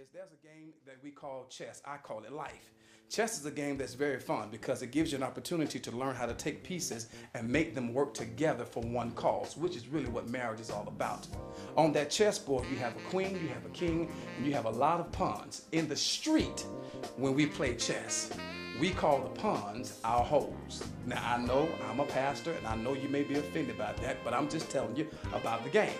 is there's a game that we call chess. I call it life. Chess is a game that's very fun because it gives you an opportunity to learn how to take pieces and make them work together for one cause, which is really what marriage is all about. On that chessboard, you have a queen, you have a king, and you have a lot of pawns. In the street, when we play chess, we call the pawns our hoes. Now, I know I'm a pastor, and I know you may be offended by that, but I'm just telling you about the game.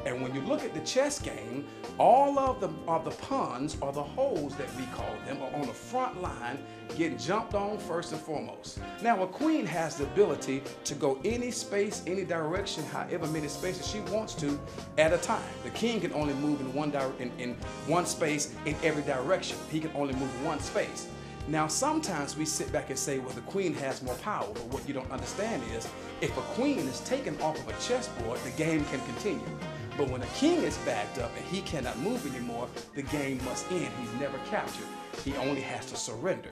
And when you look at the chess game, all of the pawns, or the hoes that we call them, are on the front line getting jumped on first and foremost. Now, a queen has the ability to go any space, any direction, however many spaces she wants to at a time. The king can only move in one space in every direction. He can only move one space. Now, sometimes we sit back and say, well, the queen has more power, but what you don't understand is, if a queen is taken off of a chessboard, the game can continue. But when a king is backed up and he cannot move anymore, the game must end. He's never captured. He only has to surrender.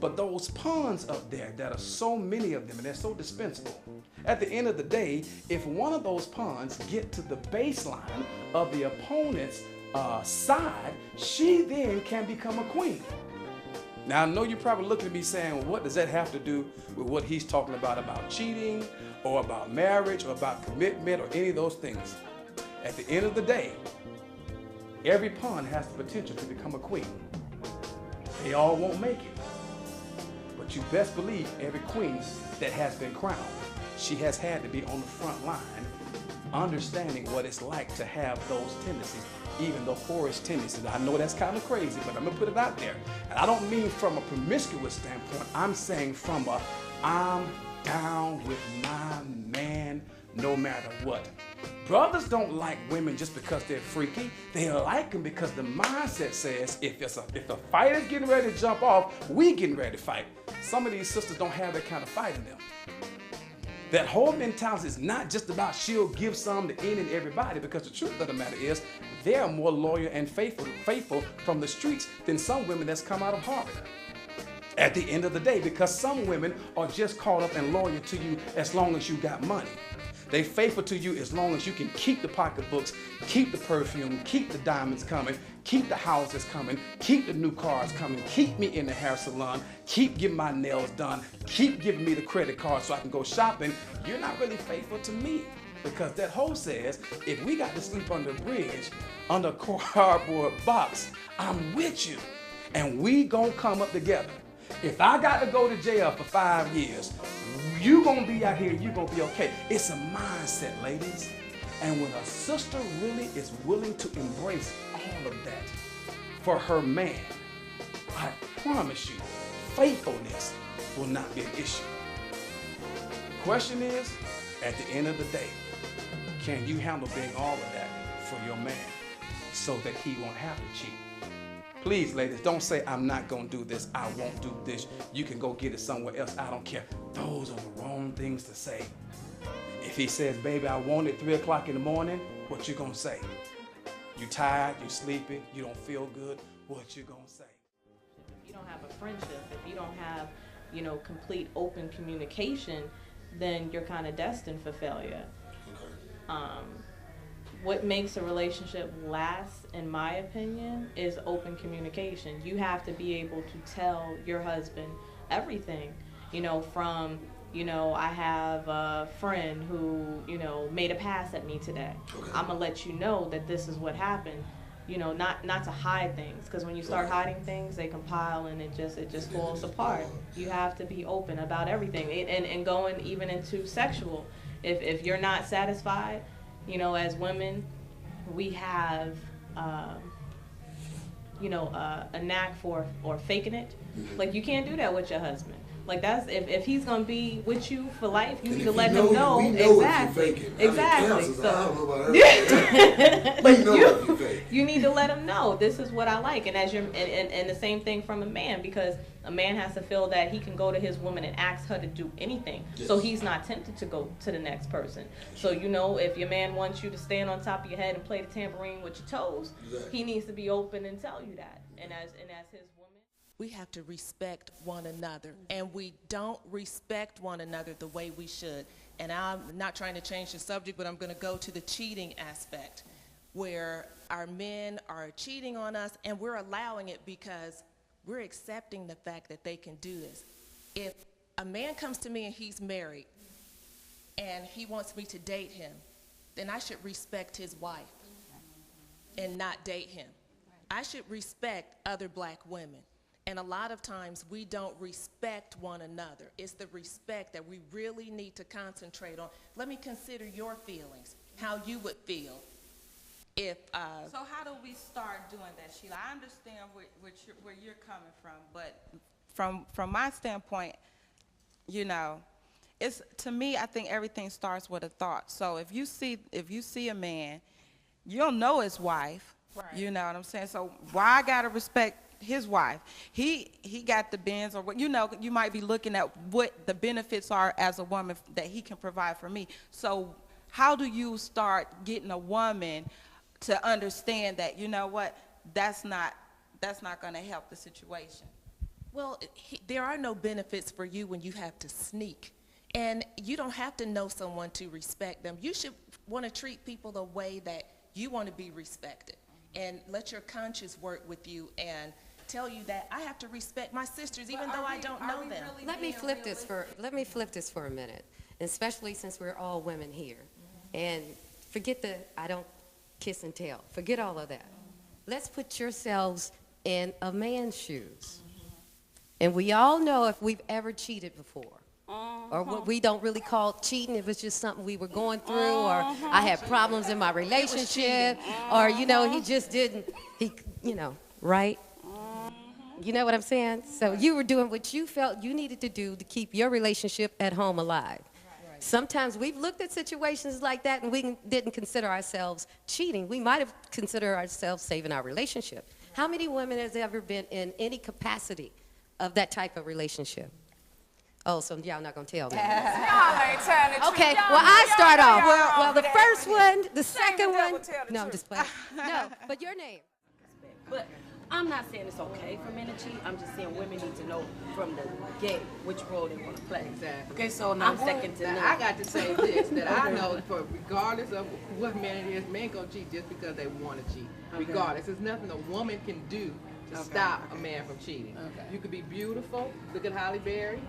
But those pawns up there, that are so many of them, and they're so dispensable, at the end of the day, if one of those pawns get to the baseline of the opponent's side, she then can become a queen. Now, I know you're probably looking at me saying, well, what does that have to do with what he's talking about cheating, or about marriage, or about commitment, or any of those things? At the end of the day, every pawn has the potential to become a queen. They all won't make it. But you best believe every queen that has been crowned, she has had to be on the front line, understanding what it's like to have those tendencies, even the whorish tendencies. I know that's kind of crazy, but I'm gonna put it out there. And I don't mean from a promiscuous standpoint. I'm saying from a, I'm down with my man no matter what. Brothers don't like women just because they're freaky. They like them because the mindset says if the fight is getting ready to jump off, we getting ready to fight. Some of these sisters don't have that kind of fight in them. That whole mentality is not just about she'll give some to any and everybody, because the truth of the matter is they are more loyal and faithful from the streets than some women that's come out of Harvard. At the end of the day, because some women are just caught up and loyal to you as long as you got money. They faithful to you as long as you can keep the pocketbooks, keep the perfume, keep the diamonds coming, keep the houses coming, keep the new cars coming, keep me in the hair salon, keep getting my nails done, keep giving me the credit card so I can go shopping. You're not really faithful to me, because that hoe says, if we got to sleep under a bridge, under a cardboard box, I'm with you, and we gonna come up together. If I got to go to jail for 5 years, you gonna be out here, you gonna be okay. It's a mindset, ladies. And when a sister really is willing to embrace all of that for her man, I promise you, faithfulness will not be an issue. Question is, at the end of the day, can you handle being all of that for your man so that he won't have to cheat? Please, ladies, don't say, I'm not going to do this, I won't do this, you can go get it somewhere else, I don't care. Those are the wrong things to say. If he says, baby, I want it 3 o'clock in the morning, what you going to say? You tired, you sleepy, you don't feel good, what you going to say? If you don't have a friendship, if you don't have, complete open communication, then you're kind of destined for failure. Okay. What makes a relationship last, in my opinion, is open communication. You have to be able to tell your husband everything, from, I have a friend who, made a pass at me today. Okay. I'm gonna let you know that this is what happened. Not to hide things, because when you start hiding things, they compile and it just falls apart. You have to be open about everything, and going even into sexual. If you're not satisfied, as women, we have, a knack for faking it. Like, you can't do that with your husband. Like, that's if he's gonna be with you for life, you need to let him know. Exactly. Exactly. You need to let him know, this is what I like, and and the same thing from a man, because a man has to feel that he can go to his woman and ask her to do anything, so he's not tempted to go to the next person. So if your man wants you to stand on top of your head and play the tambourine with your toes, he needs to be open and tell you that. And as his woman, we have to respect one another, and we don't respect one another the way we should. And I'm not trying to change the subject, but I'm going to go to the cheating aspect. where our men are cheating on us, and we're allowing it because we're accepting the fact that they can do this. If a man comes to me and he's married and he wants me to date him, then I should respect his wife and not date him. I should respect other black women. And a lot of times we don't respect one another. It's the respect that we really need to concentrate on. Let me consider your feelings, how you would feel if... So how do we start doing that, Sheila? I understand where you're coming from, but from my standpoint, you know, it's, to me, I think everything starts with a thought. So if you see a man, you'll know his wife. Right. You know what I'm saying? So why I gotta respect his wife? He got the Benz, or what, you know, you might be looking at what the benefits are as a woman that he can provide for me. So how do you start getting a woman to understand that, you know what, that's not going to help the situation? Well, there are no benefits for you when you have to sneak. And you don't have to know someone to respect them. You should want to treat people the way that you want to be respected. And let your conscience work with you and tell you that I have to respect my sisters even though I don't know them. Let me flip this for a minute, especially since we're all women here. And forget the I don't kiss and tell. Forget all of that. Let's put yourselves in a man's shoes. And we all know if we've ever cheated before. Or what we don't really call cheating, if it's just something we were going through, or I had problems in my relationship, or, you know, he just didn't, you know, right? You know what I'm saying? So you were doing what you felt you needed to do to keep your relationship at home alive. Sometimes we've looked at situations like that and we didn't consider ourselves cheating. We might have considered ourselves saving our relationship. How many women has ever been in any capacity of that type of relationship? Oh, so y'all not gonna tell me. Y'all ain't telling the truth. Okay, well, I start off. Well, the first one, the second one. No, I'm just playing. No, but your name. But I'm not saying it's okay for men to cheat. I'm just saying women need to know from the get which role they want to play. Exactly. Okay, so now I'm second to none. I got to say this, that I know for regardless of what man it is, men gonna cheat just because they want to cheat. Okay. Regardless, there's nothing a woman can do to stop a man from cheating. Okay. You could be beautiful. Look at Halle Berry.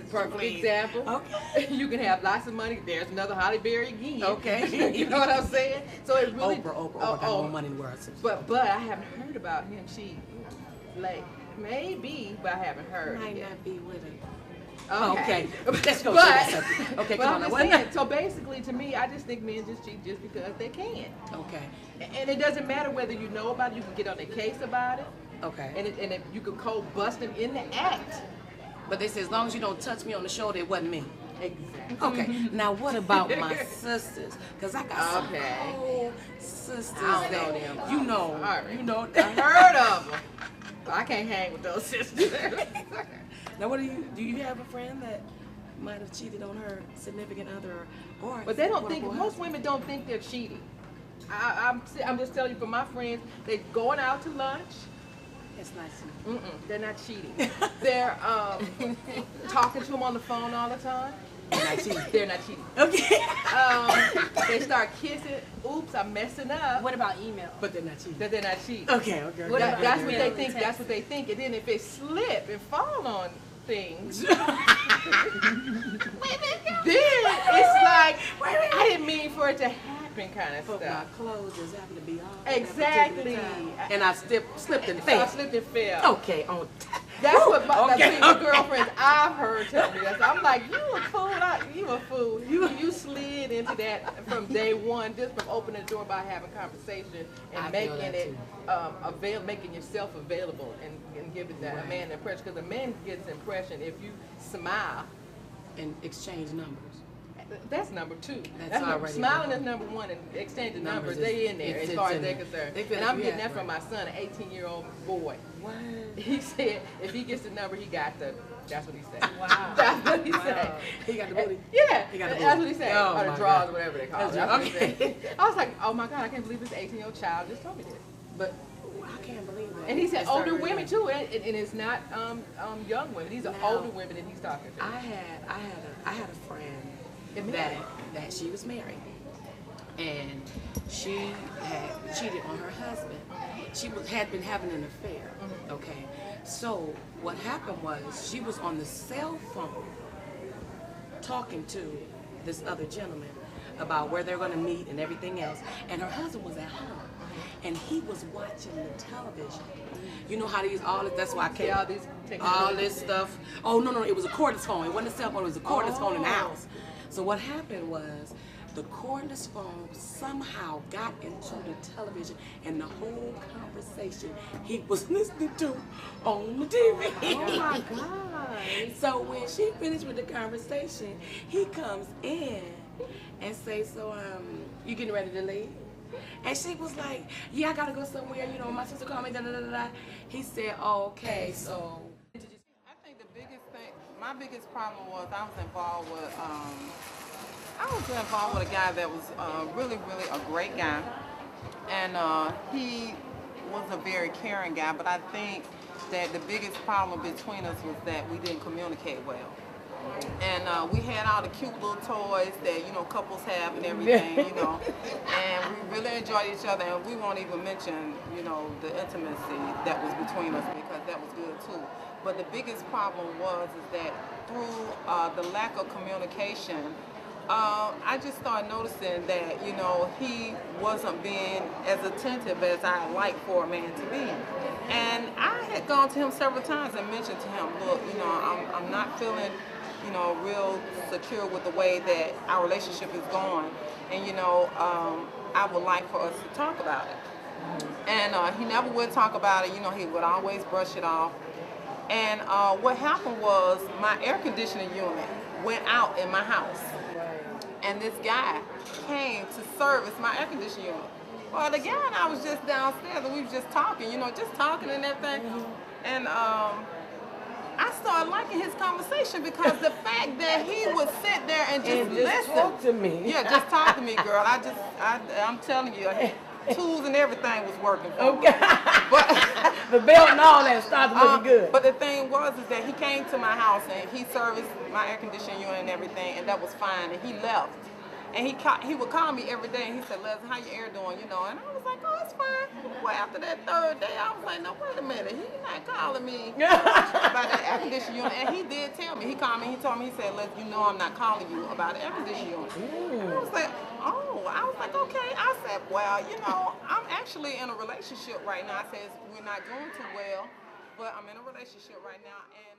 Perfect example. Okay. You can have lots of money. There's another Halle Berry again. Okay. You know what I'm saying? So it really. Oprah got more money in the world. But I haven't heard about him cheating. Like maybe, but I haven't heard. Might yet. not be with him. Okay. Let's go. Okay, come on. Saying, so basically, to me, I just think men just cheat just because they can. Okay. And it doesn't matter whether you know about it. You can get on their case about it. Okay. And if you could cold bust them in the act. But they say as long as you don't touch me on the shoulder, it wasn't me. Exactly. Okay. Now what about my sisters? Because I got some whole sisters I don't that know them. you know. Sorry. You know. I heard of them. I can't hang with those sisters. Now what do you have a friend that might have cheated on her significant other or But they don't think, most women don't think they're cheating. I'm just telling you, from my friends, they're going out to lunch. It's nice. They're not cheating. They're talking to them on the phone all the time. They're not cheating. They're not cheating. Okay. They start kissing. Oops, I'm messing up. What about email? But they're not cheating. But they're not cheating. Okay. That's what they think. That's what they think. And then if they slip and fall on things, then it's like, I didn't mean for it to happen, kind of but stuff. my clothes just happen to be on. Exactly. And I slipped and I fell. slipped and fell. Okay. On. That's what my girlfriends I've heard tell me that. So I'm like, you a fool. You a fool. You slid into that from day one, just from opening the door by having conversation and making it making yourself available and giving that a man the impression. Because a man gets the impression if you smile and exchange numbers. That's number two. That's already smiling is number one, and exchanging numbers, they in there as far as they're concerned. And I'm getting that from my son, an 18-year-old boy. What? He said if he gets the number, he got the. That's what he said. Wow. That's what he said. He got the booty. Yeah. He got the booty. That's what he said. Oh, or the my draws, God. or whatever they call it. That's That's what he okay. said. I was like, oh my God, I can't believe this 18-year-old child just told me this. But I can't believe that. and he said That's older not women really- too, and it's not young women. These are Now, older women that he's talking to. I had a friend Get that she was married. and she had cheated on her husband. She had been having an affair, okay? So what happened was she was on the cell phone talking to this other gentleman about where they're gonna meet and everything else, and her husband was at home. And he was watching the television. You know how these that's why I can't all this stuff. Oh no, it was a cordless phone. It wasn't a cell phone, it was a cordless phone in the house. So what happened was the cordless phone somehow got into the television and the whole conversation he was listening to on the TV. Oh my God. So when she finished with the conversation, he comes in and say, so you getting ready to leave? And she was like, yeah, I gotta go somewhere, you know, my sister called me, da da da da. He said, oh, okay, so. I think the biggest thing, my biggest problem was I was involved with a guy that was really, really a great guy. And he was a very caring guy, but I think that the biggest problem between us was that we didn't communicate well. And we had all the cute little toys that, you know, couples have and everything, you know. And we really enjoyed each other, and we won't even mention, you know, the intimacy that was between us because that was good too. But the biggest problem is that through the lack of communication, I just started noticing that, you know, he wasn't being as attentive as I like for a man to be. And I had gone to him several times and mentioned to him, look, you know, I'm not feeling, you know, real secure with the way that our relationship is going. And, you know, I would like for us to talk about it. And he never would talk about it. You know, he would always brush it off. And what happened was my air conditioning unit went out in my house. And this guy came to service my air conditioning unit. Well, the guy and I was just downstairs and we was just talking, you know, just talking and everything. And I started liking his conversation because the fact that he would sit there and just listen. Talk to me. Yeah, just talk to me, girl. I'm telling you, tools and everything was working for me. Okay. But the belt and all that started looking good. But the thing was is that he came to my house and he serviced my air conditioning unit and everything, and that was fine. And he left. And he would call me every day and he said, Leslie, how your air doing? You know, and I was like, oh, it's fine. Well, after that third day, I was like, no, wait a minute. He's not calling me about that air conditioning unit. And he did tell me. He called me. He told me, he said, Leslie, you know I'm not calling you about the air conditioning unit. I was like, oh. I was like, okay. I said, well, you know, I'm actually in a relationship right now. I said, we're not going too well, but I'm in a relationship right now. And